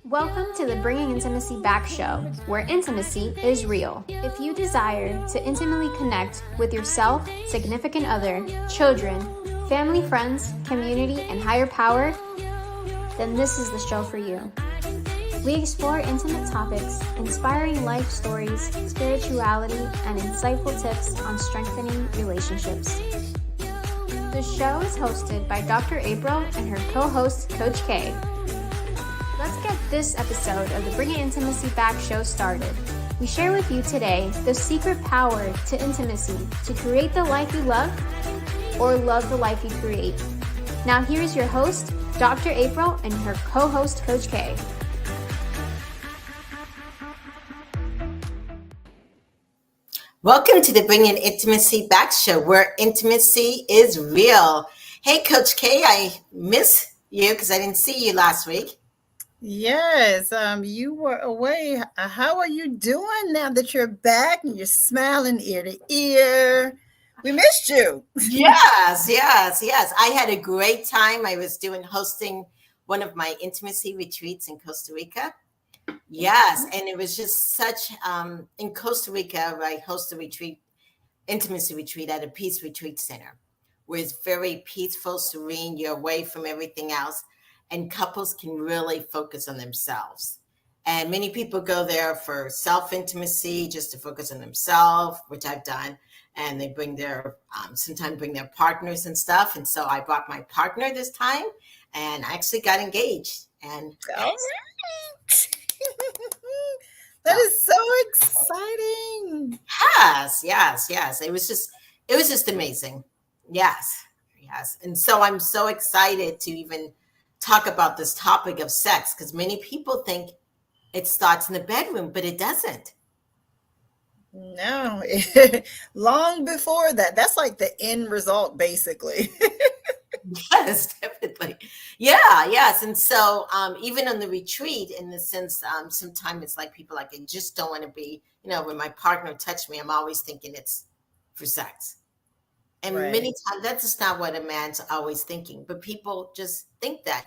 Welcome to the Bringing Intimacy Back show, where intimacy is real. If you desire to intimately connect with yourself, significant other, children, family, friends, community, and higher power, then this is the show for you. We explore intimate topics, inspiring life stories, spirituality, and insightful tips on strengthening relationships. The show is hosted by Dr. April and her co-host, Coach K. Let's get this episode of the Bringing Intimacy Back show started. We share with you today the secret power to intimacy to create the life you love or love the life you create. Now here's your host, Dr. April, and her co-host, Coach K. Welcome to the Bringing Intimacy Back show, where intimacy is real. Hey, Coach K, I miss you because I didn't see you last week. Yes, you were away. How are you doing now that you're back and you're smiling ear to ear? We missed you. Yes. I had a great time. I was hosting one of my intimacy retreats in Costa Rica. Yes, and it was just such, in Costa Rica, I host a retreat, intimacy retreat at a peace retreat center, where it's very peaceful, serene, you're away from everything else, and couples can really focus on themselves. And many people go there for self-intimacy, just to focus on themselves, which I've done, and they bring their, sometimes bring their partners and stuff, and so I brought my partner this time, and I actually got engaged. And all right. That is so exciting. Yes. It was just amazing. Yes. And so I'm so excited to even talk about this topic of sex, because many people think it starts in the bedroom, but it doesn't. No, long before that. That's like the end result, basically. Yes, definitely. Yes. And so even on the retreat, in the sense, sometimes it's like people like, I just don't want to be, when my partner touched me, I'm always thinking it's for sex. And Right. Many times that's just not what a man's always thinking, but people just think that,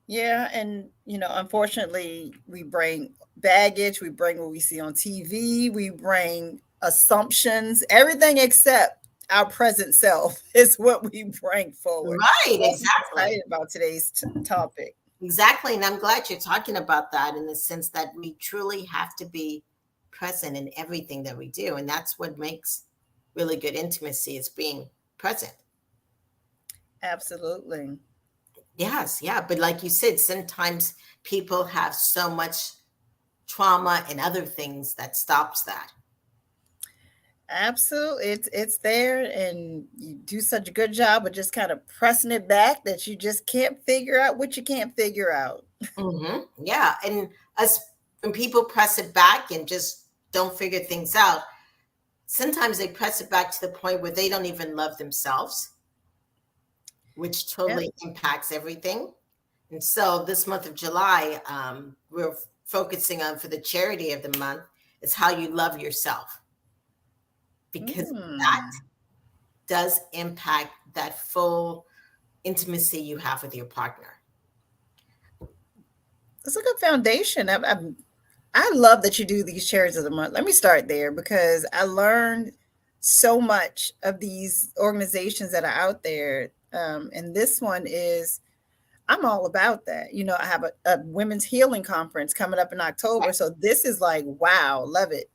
Yeah, and unfortunately, we bring baggage, we bring what we see on TV, we bring assumptions, everything except our present self is what we bring forward. Right, So I'm exactly. excited about today's topic. Exactly. And I'm glad you're talking about that, in the sense that we truly have to be present in everything that we do. And that's what makes really good intimacy, is being present. Absolutely. Yes, yeah. But like you said, sometimes people have so much trauma and other things that stops that. Absolutely. It's there, and you do such a good job of just kind of pressing it back that you just can't figure out what you can't figure out. Yeah. And us, when people press it back and just don't figure things out, sometimes they press it back to the point where they don't even love themselves, which totally impacts everything. And so this month of July, we're focusing on, for the charity of the month, is how you love yourself. Because that does impact that full intimacy you have with your partner. It's a good foundation. I love that you do these charities of the month. Let me start there, because I learned so much of these organizations that are out there. And this one is, I'm all about that. I have a women's healing conference coming up in October. So this is like, wow, love it.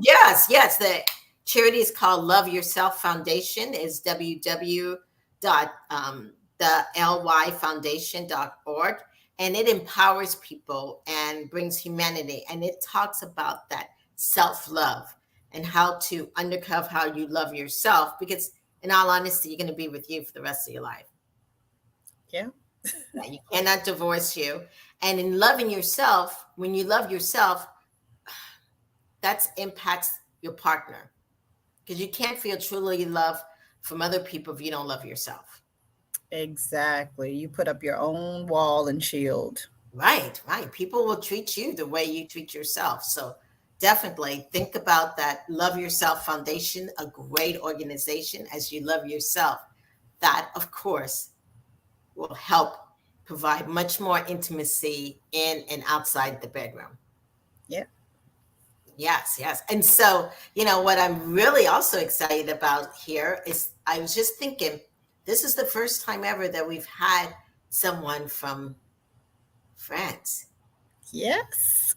Yes. The charity is called Love Yourself Foundation, is www.thelyfoundation.org. And it empowers people and brings humanity. And it talks about that self-love and how to uncover how you love yourself. Because in all honesty, you're going to be with you for the rest of your life. Yeah. You cannot divorce you. And in loving yourself, when you love yourself, that impacts your partner. Because you can't feel truly love from other people if you don't love yourself. Exactly. You put up your own wall and shield. Right. People will treat you the way you treat yourself. So definitely think about that Love Yourself Foundation, a great organization. As you love yourself, that, of course, will help provide much more intimacy in and outside the bedroom. Yeah. Yes, yes. And so, what I'm really also excited about here is I was just thinking, this is the first time ever that we've had someone from France. Yes.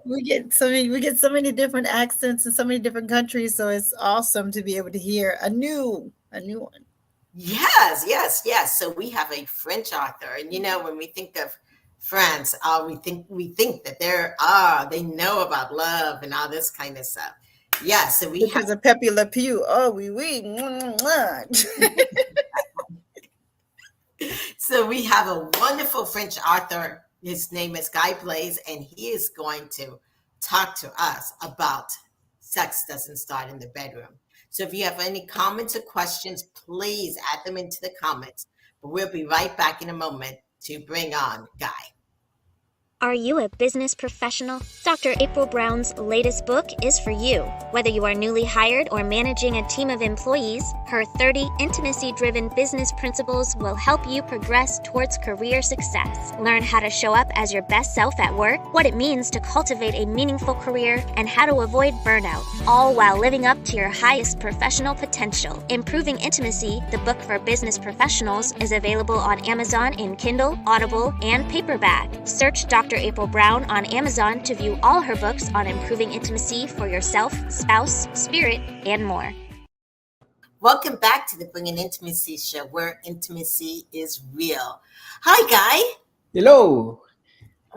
we get so many different accents in so many different countries, so it's awesome to be able to hear a new one. Yes, yes, yes. So we have a French author, and when we think of France, we think that they know about love and all this kind of stuff. Yeah, so we have Because of Pepe Le Pew. Oh, we. Mwah, mwah. we have a wonderful French author. His name is Guy Blaise, and he is going to talk to us about sex doesn't start in the bedroom. So if you have any comments or questions, please add them into the comments. But we'll be right back in a moment to bring on Guy. Are you a business professional? Dr. April Brown's latest book is for you. Whether you are newly hired or managing a team of employees, her 30 intimacy-driven business principles will help you progress towards career success. Learn how to show up as your best self at work, what it means to cultivate a meaningful career, and how to avoid burnout, all while living up to your highest professional potential. Improving Intimacy, the book for business professionals, is available on Amazon in Kindle, Audible, and paperback. Search Dr. April Brown on Amazon to view all her books on improving intimacy for yourself, spouse, spirit, and more. Welcome back to the Bringing Intimacy show, where intimacy is real. Hi, Guy. Hello.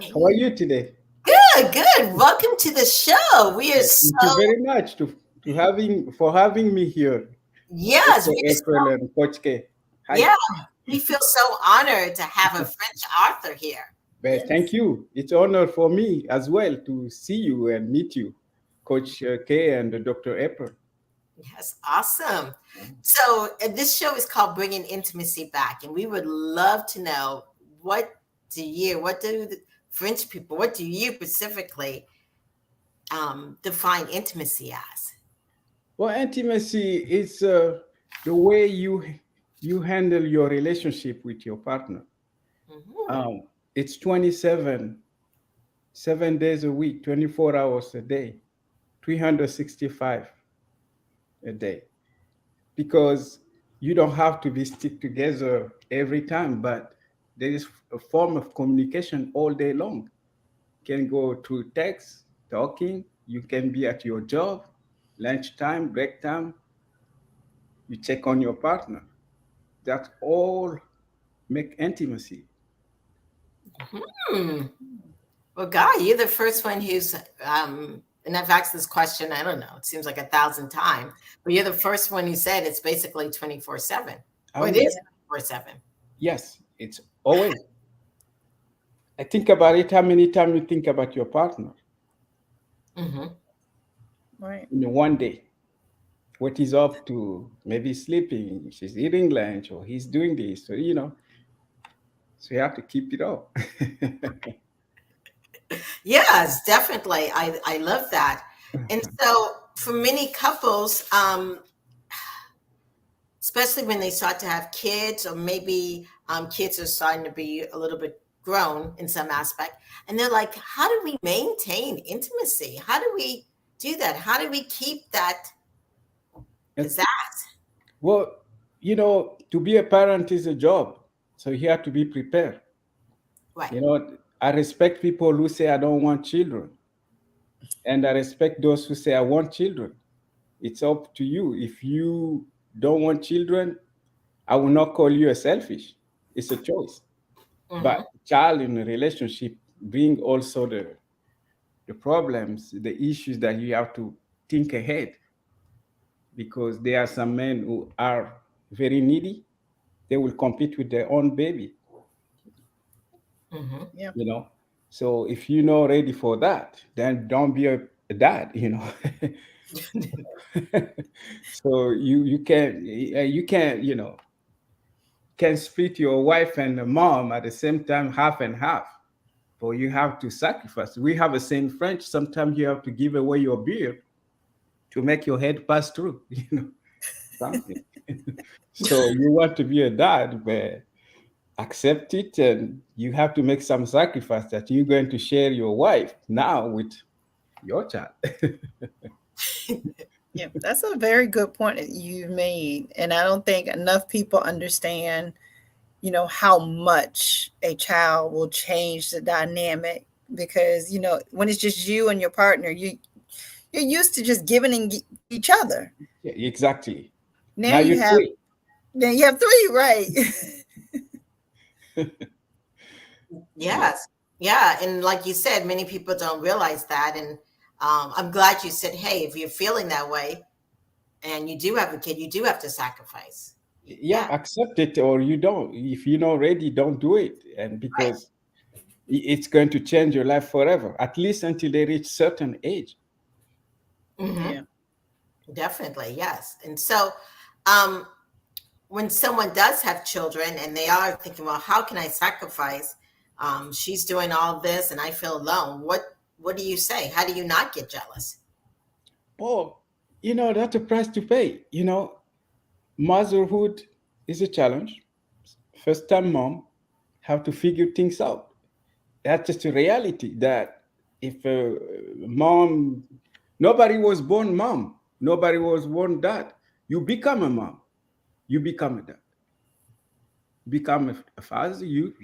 How are you today? Good, good. Welcome to the show. We are Thank you very much for having me here. Yes, April and Coach K. Hi. Yeah, we feel so honored to have a French author here. Well, thank you. It's an honor for me as well to see you and meet you, Coach K and Dr. April. Yes, awesome. So this show is called Bringing Intimacy Back, and we would love to know what do the French people, what do you specifically define intimacy as? Well, intimacy is the way you handle your relationship with your partner. Mm-hmm. It's 7 days a week, 24 hours a day, 365 a day. Because you don't have to be stick together every time, but there is a form of communication all day long. You can go through text, talking, you can be at your job, lunchtime, break time, you check on your partner. That all make intimacy. Well, Guy, you're the first one who's, and I've asked this question, I don't know, it seems like 1,000 times, but you're the first one who said it's basically 24/7. Or it is 24/7. Yes, it's always. I think about it, how many times you think about your partner Right. in one day. What he's up to, maybe sleeping, she's eating lunch, or he's doing this, so so you have to keep it up. Yes, definitely. I love that. And so for many couples, especially when they start to have kids, or maybe kids are starting to be a little bit grown in some aspect, and they're like, how do we maintain intimacy? How do we do that? How do we keep that? Well, to be a parent is a job, so you have to be prepared. Right. I respect people who say I don't want children, and I respect those who say I want children. It's up to you. If you don't want children, I will not call you a selfish. It's a choice. But child in a relationship bring also the problems, the issues that you have to think ahead. Because there are some men who are very needy. They will compete with their own baby. Yeah. So if you're not ready for that, then don't be a dad. So you can split your wife and the mom at the same time, half and half. But you have to sacrifice. We have a saying in French, sometimes you have to give away your beard to make your head pass through, something. So you want to be a dad, but accept it, and you have to make some sacrifice that you're going to share your wife now with your child. Yeah, that's a very good point that you made. And I don't think enough people understand, how much a child will change the dynamic because, when it's just you and your partner, you're used to just giving and each other. Yeah, exactly. Now Now you you're have, free. now you have three, right? Yes. Yeah. And like you said, many people don't realize that. And I'm glad you said, hey, if you're feeling that way and you do have a kid, you do have to sacrifice. Yeah, accept it or you don't. If you're not ready, don't do it. And Right. because it's going to change your life forever, at least until they reach certain age. Yeah. Definitely. Yes. And so, um, when someone does have children and they are thinking, well, how can I sacrifice? She's doing all this and I feel alone. What do you say? How do you not get jealous? Oh, that's a price to pay. Motherhood is a challenge. First time mom have to figure things out. That's just a reality that if a mom, nobody was born mom, nobody was born dad. You become a mom, you become a dad, become a father, you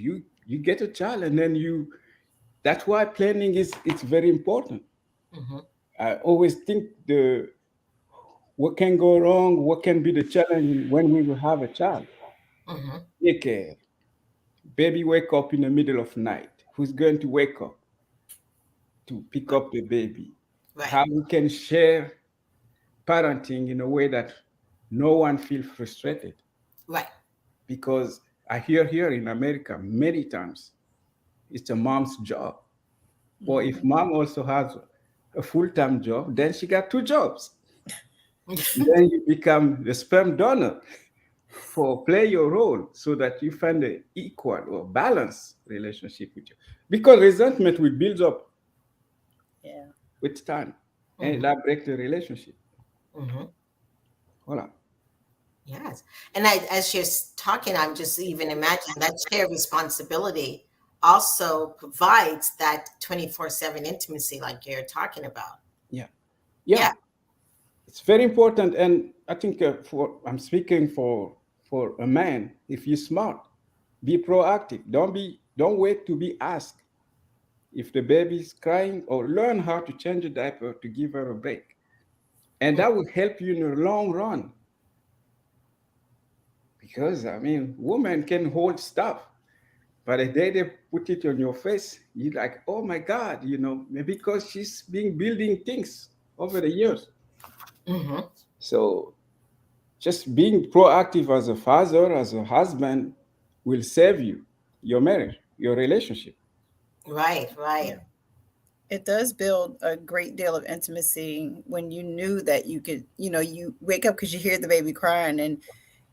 get a child, and then that's why planning is it's very important. Mm-hmm. I always think what can go wrong, what can be the challenge when we will have a child. Mm-hmm. Take care. Baby wake up in the middle of night. Who's going to wake up to pick up the baby? Right. How we can share parenting in a way that no one feels frustrated. Right. Because I hear here in America many times it's a mom's job. Or if mom also has a full-time job, then she got two jobs. Then you become the sperm donor for play your role so that you find an equal or balanced relationship with you. Because resentment will build up Yeah. with time and Mm-hmm. that break the relationship. Mm-hmm. Voila. Yes. And as you're talking, I'm just even imagining that shared responsibility also provides that 24/7 intimacy like you're talking about. Yeah. Yeah. Yeah. It's very important. And I think I'm speaking for a man. If you're smart, be proactive. Don't wait to be asked if the baby's crying, or learn how to change a diaper to give her a break. And that will help you in the long run. Because I mean, women can hold stuff, but the day they put it on your face, you're like, oh my God, maybe because she's been building things over the years. Mm-hmm. So just being proactive as a father, as a husband, will save you, your marriage, your relationship. Right. Right. Yeah. It does build a great deal of intimacy when you knew that you could, you wake up because you hear the baby crying and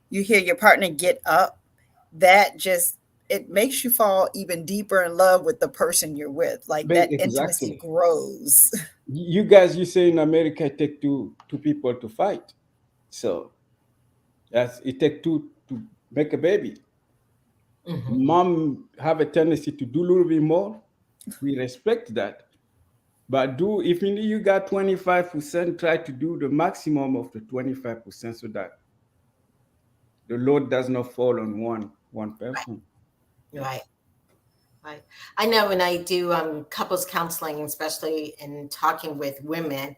you hear your partner get up. That just, it makes you fall even deeper in love with the person you're with. Like that intimacy Exactly. grows. You guys, you say in America, it take two people to fight. So it take two to make a baby. Mm-hmm. Mom have a tendency to do a little bit more. We respect that. But if you got 25%, try to do the maximum of the 25% so that the load does not fall on one person. Yeah. Right. Right. I know when I do couples counseling, especially in talking with women,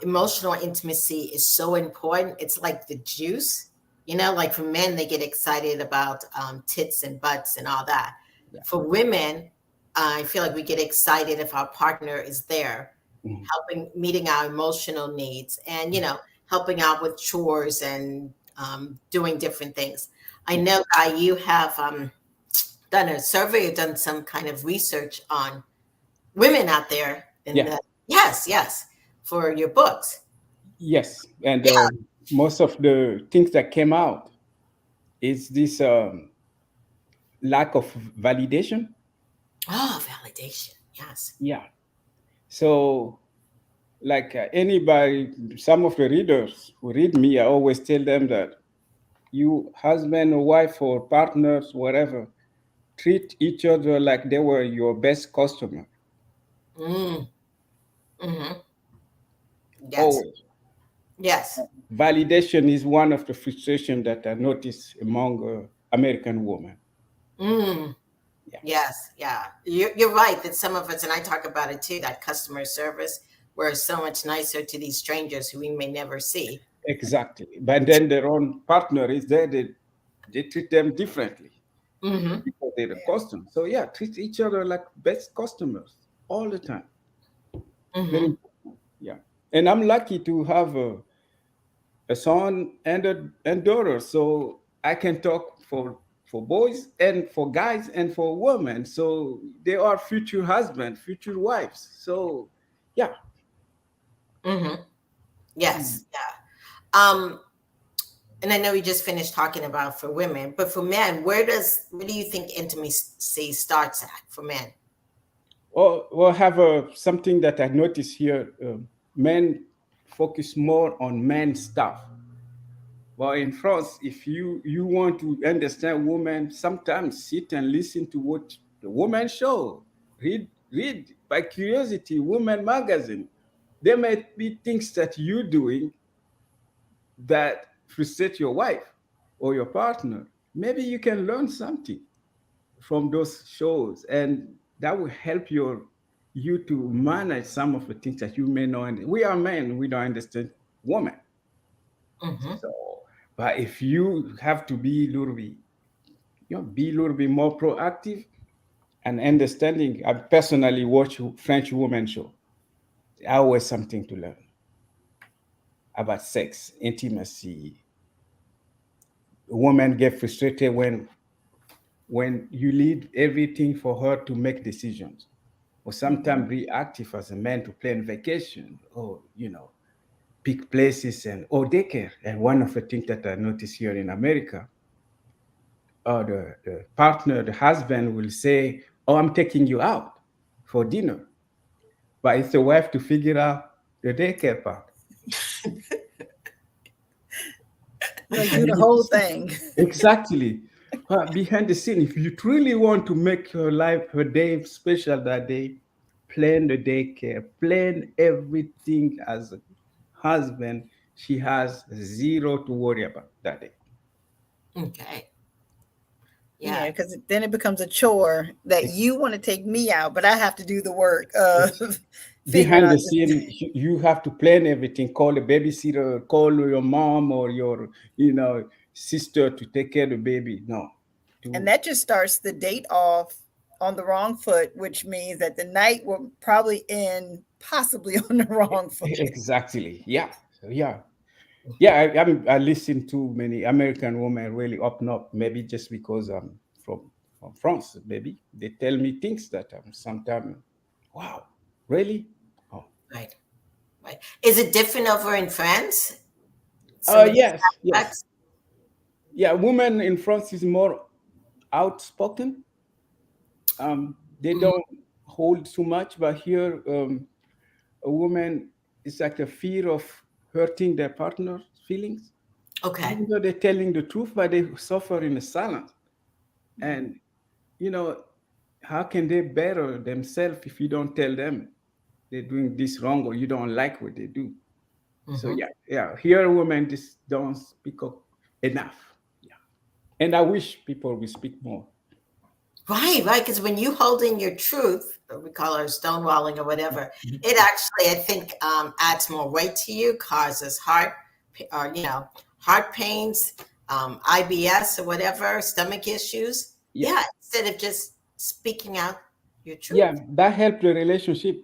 emotional intimacy is so important. It's like the juice, like for men, they get excited about tits and butts and all that. Yeah. For women, I feel like we get excited if our partner is there, Mhm. meeting our emotional needs and, helping out with chores and doing different things. I Yeah. know, Guy, you have done a survey or done some kind of research on women out there in Yeah. the, yes, for your books. Yes. And Yeah. most of the things that came out is this lack of validation. Oh, validation. Yes. Yeah. So, like anybody, some of the readers who read me, I always tell them that you husband or wife or partners, whatever, treat each other like they were your best customer. Mm. Hmm. Yes. Always. Yes. Validation is one of the frustration that I notice among American women. Mm. Yeah, Yes. Yeah. You're right that some of us, and I talk about it too, that customer service, we're so much nicer to these strangers who we may never see. exactly. But then their own partner is there, they treat them differently Hmm. because they're a Yeah. customer. So yeah, treat each other like best customers all the time. Very Hmm. important. Yeah. And I'm lucky to have a son and and daughter, so I can talk for boys and for guys and for women. So they are future husbands, future wives. So yeah. Hmm. Mm. Yes. Yeah. And I know we just finished talking about for women, but for men, where do you think intimacy starts at for men? Or have something that I notice here. Men focus more on men stuff. Well, in France, if you want to understand women, sometimes sit and listen to what the woman show. Read by curiosity, woman magazine. There might be things that you're doing that frustrate your wife or your partner. Maybe you can learn something from those shows, and that will help you to manage some of the things that you may not. We are men, we don't understand women. Hmm. So, but if you have to be a little bit, be a little bit more proactive and understanding. I personally watch French women show. Always something to learn about sex, intimacy. Women get frustrated when you leave everything for her to make decisions, or Mhm. sometimes reactive as a man to plan vacation, or pick places and or daycare. And one of the things that I notice here in America, the partner, the husband will say, "Oh, I'm taking you out for dinner," but it's the wife to figure out the daycare part. Like do the Behind the whole scene. thing. Exactly. Behind the scene, if you truly want to make her life, her day special that day, plan the daycare, plan everything as a husband. She has zero to worry about that day. Okay. Yeah, Yeah. because then it becomes a chore that Ex- you want to take me out, but I have to do the work of ex- figuring Behind out the this. scene, you have to plan everything. Call a babysitter, call your mom or your, sister to take care of the baby. No, And to that just starts the date off on the wrong foot, which means that the night will probably end possibly on the wrong foot. exactly, yeah. So yeah, I listen to many American women really open up. Maybe just because I'm from France. Maybe they tell me things that sometimes, wow, really? Oh, Right. Right. Is it different over in France? Some of these yes, aspects? yeah. Women in France is more outspoken. They Mhm. don't hold too much, but here, a woman is like a fear of hurting their partner's feelings, Okay. even though they're telling the truth, but they suffer in the silence. And you know, how can they better themselves if you don't tell them they're doing this wrong or you don't like what they do? So Hmm. yeah, here women just don't speak up enough. Yeah, and I wish people will speak more. Right, right. Because when you hold in your truth, or we call it stonewalling or whatever, it actually, I think, adds more weight to you, causes or heart pains, IBS or whatever, stomach issues. Yeah, Yeah, instead of just speaking out your yeah, truth. that helped the relationship.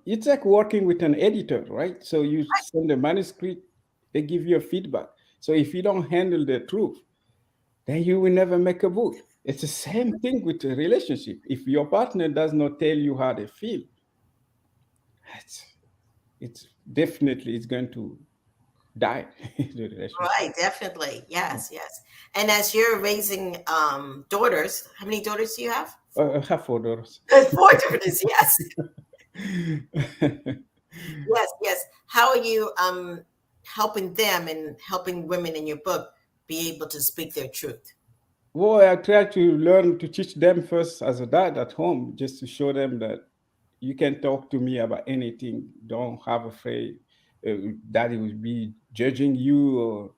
It's like working with an editor, right? So you send a manuscript, they give you a feedback. So if you don't handle the truth, then you will never make a book. It's the same thing with a relationship. If your partner does not tell you how they feel, it's, it's definitely it's going to die the relationship. Right, definitely. Yes, yes. And as you're raising daughters, how many daughters do you have? Half for those. Four daughters, yes. Yes, yes. How are you helping them and helping women in your book be able to speak their truth? Well, I try to learn to teach them first as a dad at home, just to show them that you can talk to me about anything. Don't have afraid daddy will be judging you.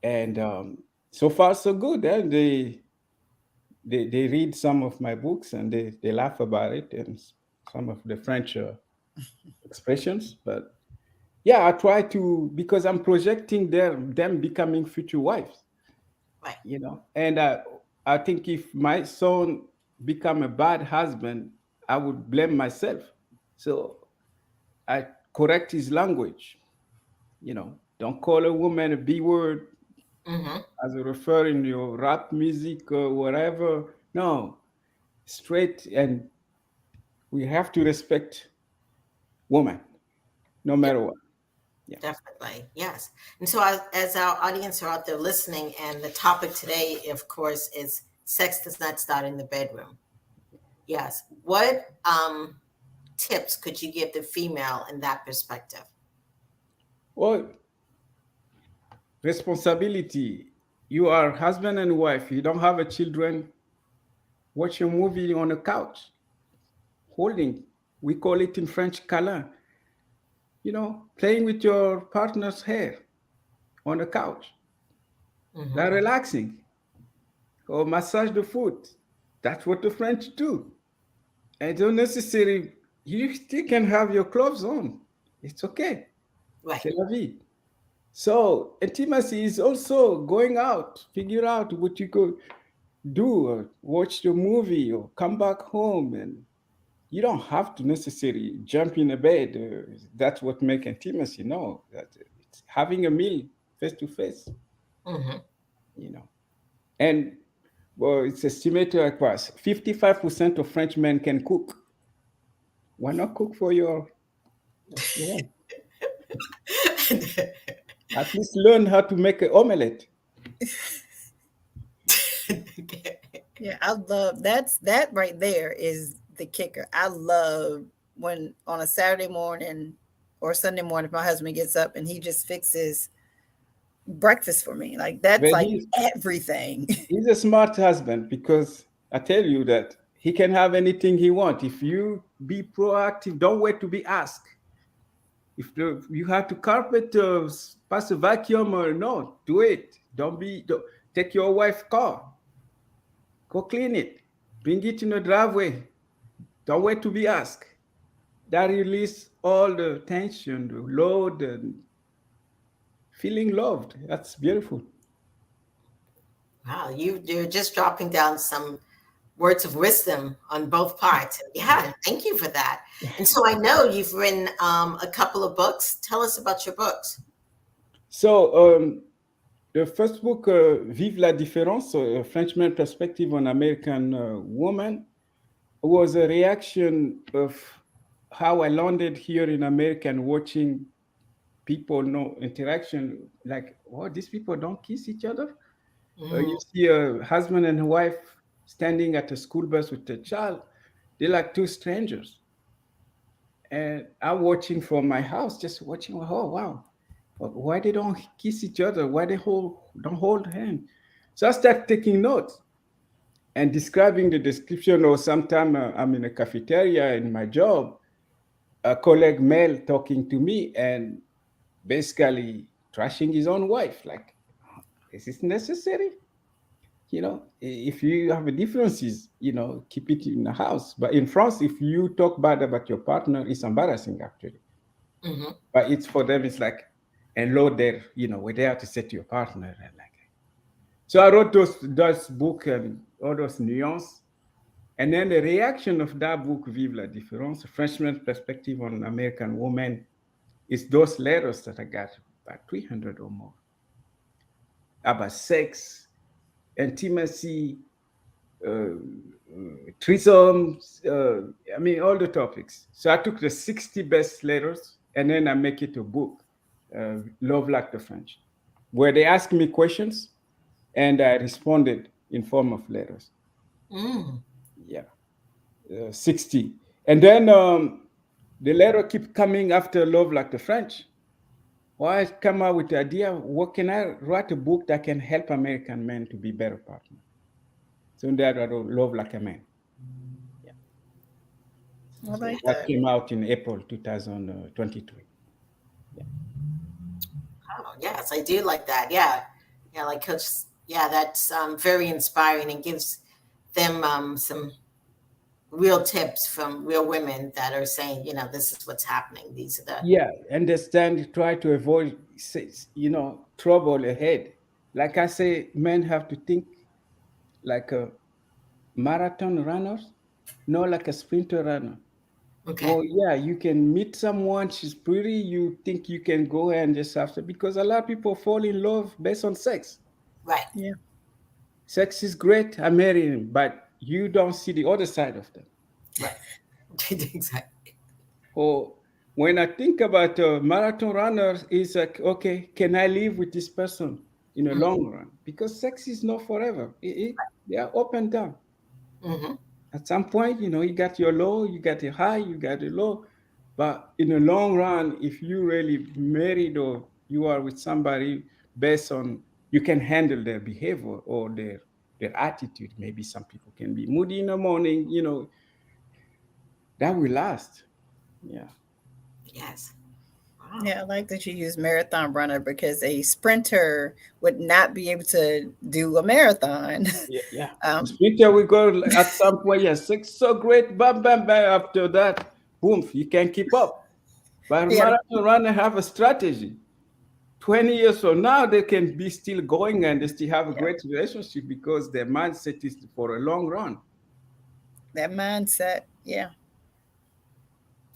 And so far, so good. And they read some of my books and they laugh about it and some of the French expressions. But yeah, I try to, because I'm projecting them becoming future wives, Right. And I think if my son become a bad husband, I would blame myself. So I correct his language. Don't call a woman a B word Mm-hmm. as a referring your rap music or whatever. No, straight, and we have to respect woman, no matter what. Yeah. Definitely, yes. And so, as our audience are out there listening, and the topic today, of course, is sex does not start in the bedroom. Yes. What tips could you give the female in that perspective? Well, responsibility. You are husband and wife. You don't have a children. Watch a movie on a couch, holding. We call it in French câlin. Playing with your partner's hair on a couch. Mm-hmm. They're relaxing. Or massage the foot. That's what the French do. And don't necessarily, you still can have your clothes on. It's okay. Right. C'est la vie. So intimacy is also going out, figure out what you could do, or watch the movie, or come back home, and you don't have to necessarily jump in a bed. That's what makes intimacy. No, it's having a meal face to face. Mm-hmm. And well, it's estimated like what 55% of French men can cook. Why not cook for your wife? At least learn how to make an omelette. Yeah, I love that right there is the kicker. I love when on a Saturday morning or Sunday morning, my husband gets up and he just fixes breakfast for me. Like that's But like everything. he's a smart husband, because I tell you that he can have anything he wants. If you be proactive, don't wait to be asked. If you have to carpet, pass a vacuum or no, do it. Don't take your wife's car. Go clean it. Bring it in the driveway. Don't wait to be asked. That release all the tension, the load, and feeling loved. That's beautiful. Wow, you're just dropping down some words of wisdom on both parts. Yeah, thank you for that. And so I know you've written a couple of books. Tell us about your books. So the first book, Vive la différence, a Frenchman perspective on American woman, was a reaction of how I landed here in America and watching people interaction, like, oh, these people don't kiss each other. You see a husband and a wife standing at a school bus with a child. They're like two strangers. And I'm watching from my house, just watching, oh, wow. Why they don't kiss each other? Why they don't hold hands? So I start taking notes and describing the description. Or sometime I'm in a cafeteria in my job, a colleague male talking to me and basically trashing his own wife. Like, is this necessary? If you have differences, keep it in the house. But in France, if you talk bad about your partner, it's embarrassing actually. Mm-hmm. But it's for them, it's like, and Lord, there, we're there to say to your partner, and like. So I wrote those book and all those nuances, and then the reaction of that book, Vive la différence, a Frenchman's perspective on American woman, is those letters that I got, about 300 or more, about sex, intimacy, threesomes, all the topics. So I took the 60 best letters and then I make it a book, Love Like the French, where they ask me questions and I responded in form of letters. Yeah, 60. And then the letter keep coming after Love Like the French. Or I come up with the idea, what can I write a book that can help American men to be better partners? So that I don't love like a man. I like That that. came out in April 2023. Oh, yes, I do like that. Yeah. Yeah, like Coach. Yeah, that's very inspiring and gives them some real tips from real women that are saying, this is what's happening. These are the. Yeah, understand, try to avoid, trouble ahead. Like I say, men have to think like a marathon runners, not like a sprinter runner. Okay. Oh yeah, you can meet someone, she's pretty, you think you can go and just after, because a lot of people fall in love based on sex. Right. Yeah. Sex is great, I marry him, but you don't see the other side of them. Right. Exactly. Or when I think about marathon runners, it's like, okay, can I live with this person in the long run? Because sex is not forever. They are up and down. Mm-hmm. At some point, you got your low, you got your high, you got the low. But in the long run, if you really married or you are with somebody based on you can handle their behavior or their attitude. Maybe some people can be moody in the morning, that will last. Yeah. Yes. Wow. Yeah, I like that you use marathon runner because a sprinter would not be able to do a marathon. Yeah. um, Sprinter we go at some point, yeah, sex so great, bam, bam, bam. After that, boom, you can keep up. But yeah, marathon runner have a strategy. 20 years from now, they can be still going and they still have a yeah, great relationship because their mindset is for a long run. that mindset. Yeah.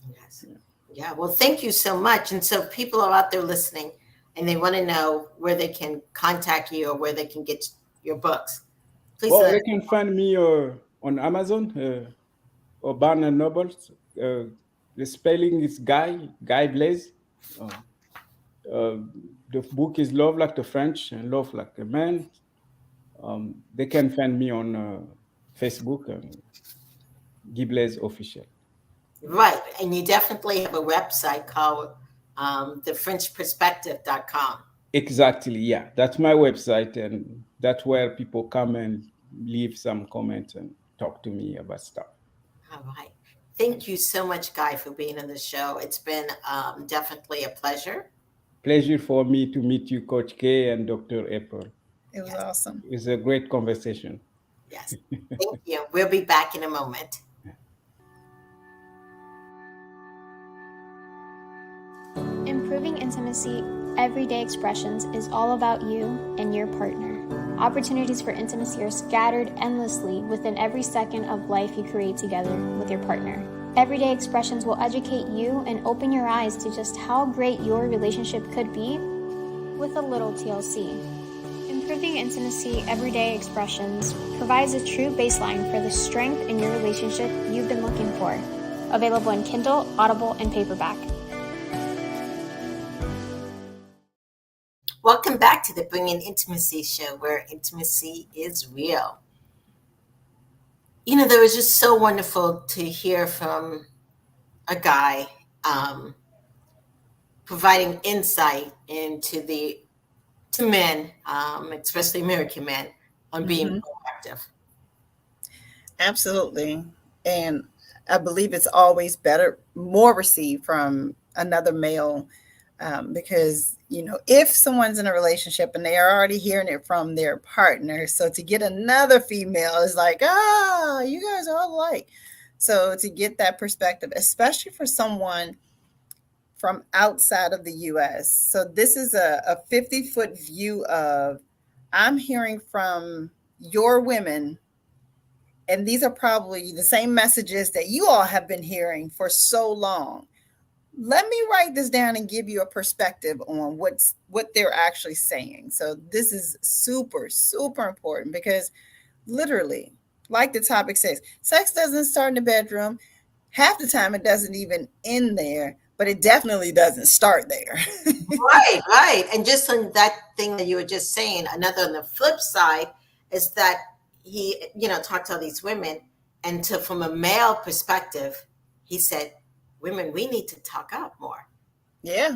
Yes. Yeah. Well, thank you so much. And so people are out there listening and they want to know where they can contact you or where they can get your books. Please Well, let. they can find me on Amazon or Barnes and Nobles. The spelling is Guy Blaise. Uh, the book is Love Like the French and Love Like a Man. They can find me on Facebook, Guy Blaise Official. Right. And you definitely have a website called thefrenchperspective.com. Exactly, yeah. That's my website, and that's where people come and leave some comments and talk to me about stuff. All right. Thank you so much, Guy, for being on the show. It's been definitely a pleasure. Pleasure for me to meet you, Coach K and Dr. April. It was Yes. awesome. It's a great conversation. Yes. Thank you. We'll be back in a moment. Improving intimacy, everyday expressions is all about you and your partner. Opportunities for intimacy are scattered endlessly within every second of life you create together with your partner. Everyday expressions will educate you and open your eyes to just how great your relationship could be with a little TLC. Improving intimacy, everyday expressions provides a true baseline for the strength in your relationship you've been looking for. Available in Kindle, Audible, and paperback. Welcome back to the Bringing Intimacy show, where intimacy is real. That was just so wonderful to hear from a guy providing insight to men, especially American men, on being proactive. Absolutely. And I believe it's always more received from another male because, if someone's in a relationship and they are already hearing it from their partner, so to get another female is like, you guys are all alike. So to get that perspective, especially for someone from outside of the US. So this is a 50-foot view of, I'm hearing from your women, and these are probably the same messages that you all have been hearing for so long. Let me write this down and give you a perspective on what they're actually saying. So this is super, super important because literally, like the topic says, sex doesn't start in the bedroom. Half the time it doesn't even end there, but it definitely doesn't start there. Right. And just on that thing that you were just saying, another on the flip side is that he, talked to all these women, and from a male perspective, he said, women, we need to talk out more. Yeah.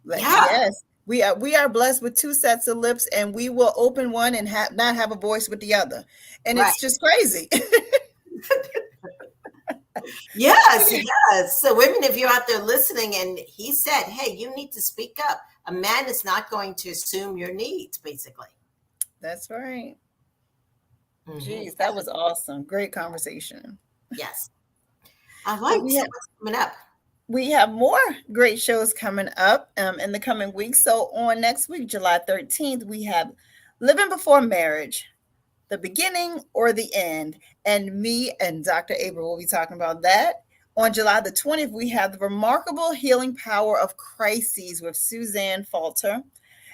Yes, we are blessed with two sets of lips, and we will open one and not have a voice with the other, and it's just crazy. Yes. So women, if you're out there listening, and he said, hey, you need to speak up. A man is not going to assume your needs, basically. That's right. Jeez, that was awesome. Great conversation. Yes. All right. So what's coming up? We have more great shows coming up in the coming weeks. So on next week, July 13th, we have Living Before Marriage, the beginning or the end. And me and Dr. April will be talking about that. On July the 20th, we have The Remarkable Healing Power of Crises with Suzanne Falter.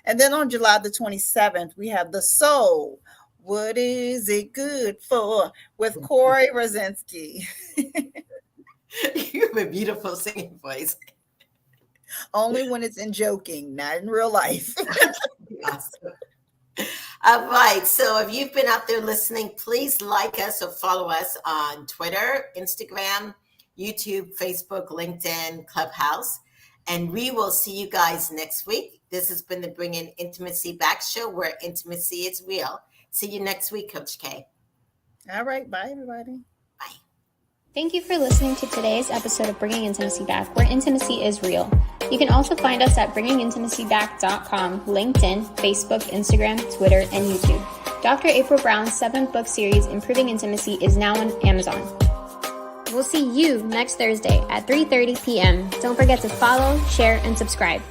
And then on July the 27th, we have The Soul, What Is It Good For? With Corey Rosensky. You have a beautiful singing voice. Only when it's in joking, not in real life. Awesome. All right. So if you've been out there listening, please like us or follow us on Twitter, Instagram, YouTube, Facebook, LinkedIn, Clubhouse. And we will see you guys next week. This has been the Bringing Intimacy Back show, where intimacy is real. See you next week, Coach K. All right. Bye, everybody. Bye. Thank you for listening to today's episode of Bringing Intimacy Back, where intimacy is real. You can also find us at bringingintimacyback.com, LinkedIn, Facebook, Instagram, Twitter, and YouTube. Dr. April Brown's 7-book series, Improving Intimacy, is now on Amazon. We'll see you next Thursday at 3:30 p.m. Don't forget to follow, share, and subscribe.